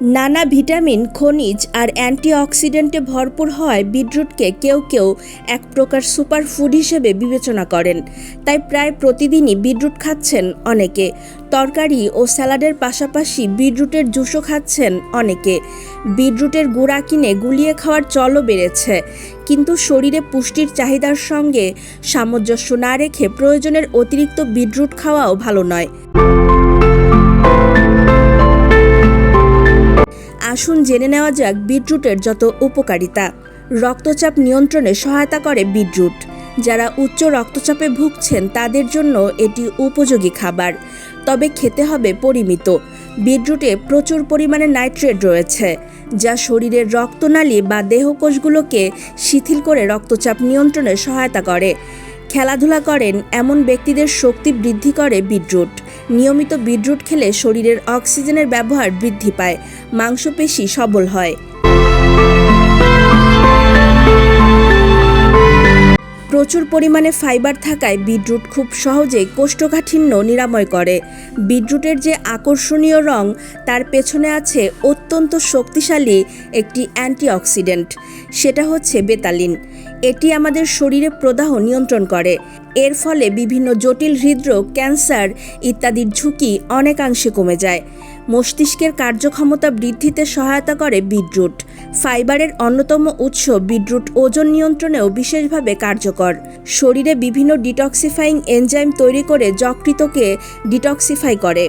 নানা ভিটামিন, খনিজ আর অ্যান্টিঅক্সিডেন্টে ভরপুর হওয়ায় বিটরুটকে কেউ কেউ এক প্রকার সুপার ফুড হিসেবে বিবেচনা করেন। তাই প্রায় প্রতিদিনই বিটরুট খাচ্ছেন অনেকে। তরকারি ও স্যালাডের পাশাপাশি বিটরুটের জুসও খাচ্ছেন অনেকে। বিটরুটের গুঁড়া কিনে গুলিয়ে খাওয়ার চলও বেড়েছে। কিন্তু শরীরে পুষ্টির চাহিদার সঙ্গে সামঞ্জস্য না রেখে প্রয়োজনের অতিরিক্ত বিটরুট খাওয়াও ভালো নয়। আসুন জেনে নেওয়া যাক বিটরুটের যত উপকারিতা। রক্তচাপ নিয়ন্ত্রণে সহায়তা করে বিটরুট। যারা উচ্চ রক্তচাপে ভুগছেন তাদের জন্য এটি উপযোগী খাবার, তবে খেতে হবে পরিমিত। বিটরুটে প্রচুর পরিমাণে নাইট্রেট রয়েছে, যা শরীরের রক্তনালী বা দেহকোষগুলোকে শিথিল করে রক্তচাপ নিয়ন্ত্রণে সহায়তা করে। খেলাধুলা করেন এমন ব্যক্তিদের শক্তি বৃদ্ধি করে বিটরুট। নিয়মিত বিটরুট খেলে শরীরের অক্সিজেনের ব্যবহার বৃদ্ধি পায়, মাংসপেশি সবল হয়। প্রচুর পরিমাণে ফাইবার থাকায় বিটরুট খুব সহজেই কোষ্ঠকাঠিন্য নিরাময় করে। বিটরুটের যে আকর্ষণীয় রং, তার পেছনে আছে অত্যন্ত শক্তিশালী একটি অ্যান্টিঅক্সিডেন্ট, সেটা হচ্ছে বেতালিন। এটি আমাদের শরীরে প্রদাহ নিয়ন্ত্রণ করে। এর ফলে বিভিন্ন জটিল হৃদরোগ, ক্যান্সার ইত্যাদির ঝুঁকি অনেকাংশে কমে যায়। মস্তিষ্কের কার্যক্ষমতা বৃদ্ধিতে সহায়তা করে বিটরুট। ফাইবারের অন্যতম উৎস বিটরুট ওজন নিয়ন্ত্রণেও বিশেষভাবে কার্যকর। শরীরে বিভিন্ন ডিটক্সিফাইং এনজাইম তৈরি করে যকৃতকে ডিটক্সিফাই করে।